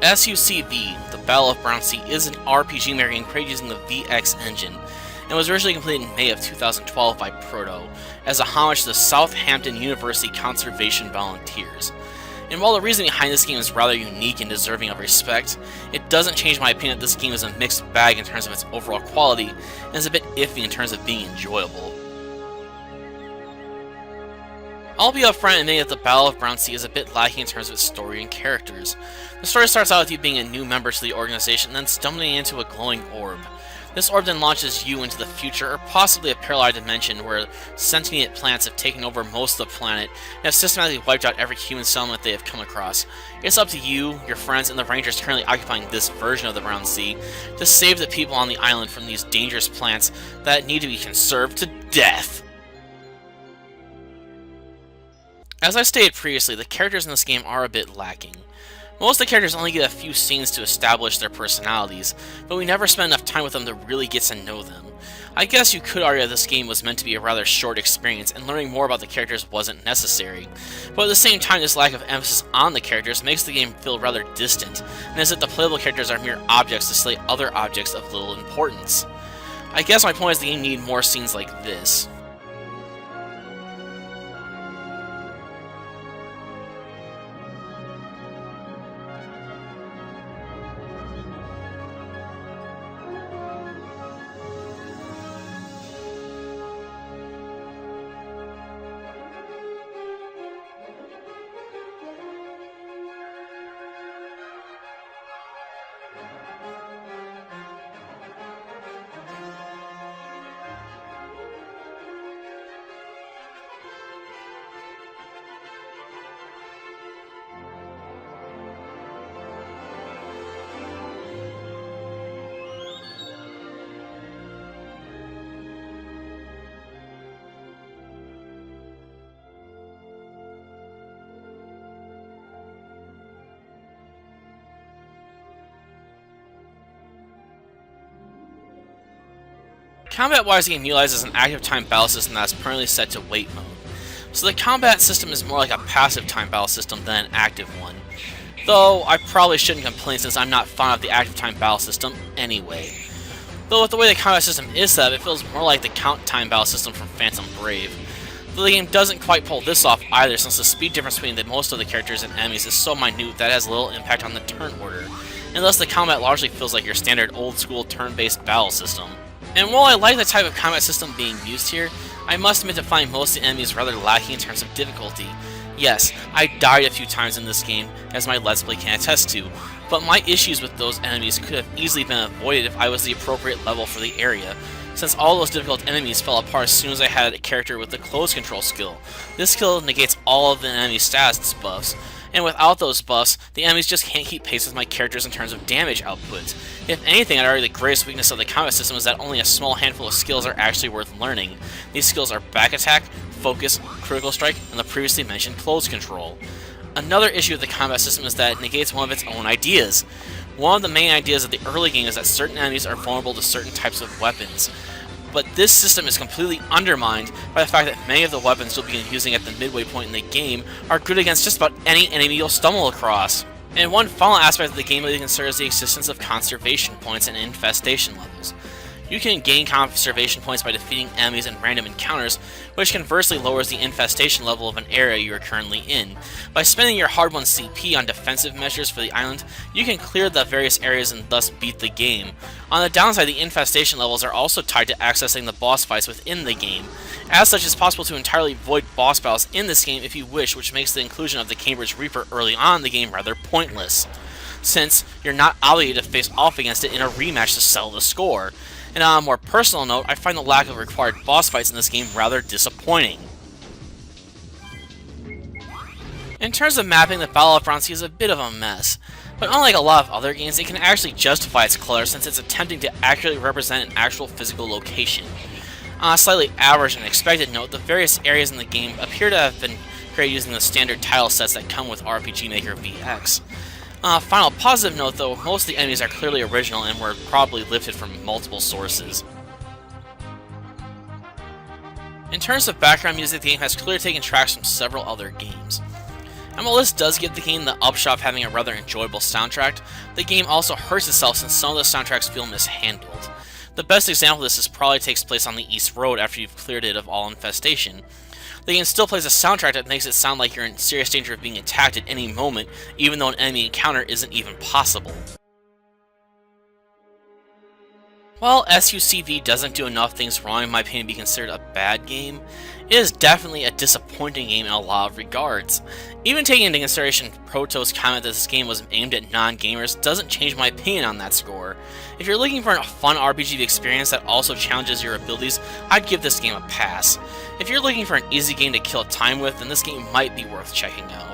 SUCV, the Battle of Brownsea, is an RPG mech game created using the VX engine, and was originally completed in May of 2012 by Proto, as a homage to the Southampton University Conservation Volunteers. And while the reasoning behind this game is rather unique and deserving of respect, it doesn't change my opinion that this game is a mixed bag in terms of its overall quality, and is a bit iffy in terms of being enjoyable. I'll be upfront admitting that the Battle of Brownsea is a bit lacking in terms of its story and characters. The story starts out with you being a new member to the organization and then stumbling into a glowing orb. This orb then launches you into the future, or possibly a parallel dimension where sentient plants have taken over most of the planet and have systematically wiped out every human settlement they have come across. It's up to you, your friends, and the rangers currently occupying this version of the Brownsea to save the people on the island from these dangerous plants that need to be conserved to death. As I stated previously, the characters in this game are a bit lacking. Most of the characters only get a few scenes to establish their personalities, but we never spend enough time with them to really get to know them. I guess you could argue that this game was meant to be a rather short experience, and learning more about the characters wasn't necessary. But at the same time, this lack of emphasis on the characters makes the game feel rather distant, and as if the playable characters are mere objects to slay other objects of little importance. I guess my point is the game needed more scenes like this. Combat-wise, the game utilizes an active time battle system that is permanently set to wait mode. So the combat system is more like a passive time battle system than an active one. Though, I probably shouldn't complain since I'm not fond of the active time battle system anyway. Though with the way the combat system is set up, it feels more like the count time battle system from Phantom Brave. Though the game doesn't quite pull this off either, since the speed difference between most of the characters and enemies is so minute that it has little impact on the turn order, and thus the combat largely feels like your standard old-school turn-based battle system. And while I like the type of combat system being used here, I must admit to finding most of the enemies rather lacking in terms of difficulty. Yes, I died a few times in this game, as my Let's Play can attest to, but my issues with those enemies could have easily been avoided if I was the appropriate level for the area, since all those difficult enemies fell apart as soon as I had a character with the close control skill. This skill negates all of the enemy status buffs, and without those buffs, the enemies just can't keep pace with my characters in terms of damage output. If anything, I'd argue the greatest weakness of the combat system is that only a small handful of skills are actually worth learning. These skills are back attack, focus, critical strike, and the previously mentioned close control. Another issue with the combat system is that it negates one of its own ideas. One of the main ideas of the early game is that certain enemies are vulnerable to certain types of weapons. But this system is completely undermined by the fact that many of the weapons you'll begin using at the midway point in the game are good against just about any enemy you'll stumble across. And one final aspect of the game that you consider is the existence of conservation points and infestation levels. You can gain conservation points by defeating enemies in random encounters, which conversely lowers the infestation level of an area you are currently in. By spending your hard-won CP on defensive measures for the island, you can clear the various areas and thus beat the game. On the downside, the infestation levels are also tied to accessing the boss fights within the game. As such, it's possible to entirely avoid boss battles in this game if you wish, which makes the inclusion of the Cambridge Reaper early on in the game rather pointless, since you're not obligated to face off against it in a rematch to settle the score. And on a more personal note, I find the lack of required boss fights in this game rather disappointing. In terms of mapping, the Battle of Brownsea is a bit of a mess, but unlike a lot of other games, it can actually justify its color since it's attempting to accurately represent an actual physical location. On a slightly average and expected note, the various areas in the game appear to have been created using the standard tile sets that come with RPG Maker VX. Final positive note though, most of the enemies are clearly original and were probably lifted from multiple sources. In terms of background music, the game has clearly taken tracks from several other games. And while this does give the game the upshot of having a rather enjoyable soundtrack, the game also hurts itself since some of the soundtracks feel mishandled. The best example of this probably takes place on the East Road after you've cleared it of all infestation. The game still plays a soundtrack that makes it sound like you're in serious danger of being attacked at any moment, even though an enemy encounter isn't even possible. While SUCV doesn't do enough things wrong in my opinion to be considered a bad game, it is definitely a disappointing game in a lot of regards. Even taking into consideration Proto's comment that this game was aimed at non-gamers doesn't change my opinion on that score. If you're looking for a fun RPG experience that also challenges your abilities, I'd give this game a pass. If you're looking for an easy game to kill time with, then this game might be worth checking out.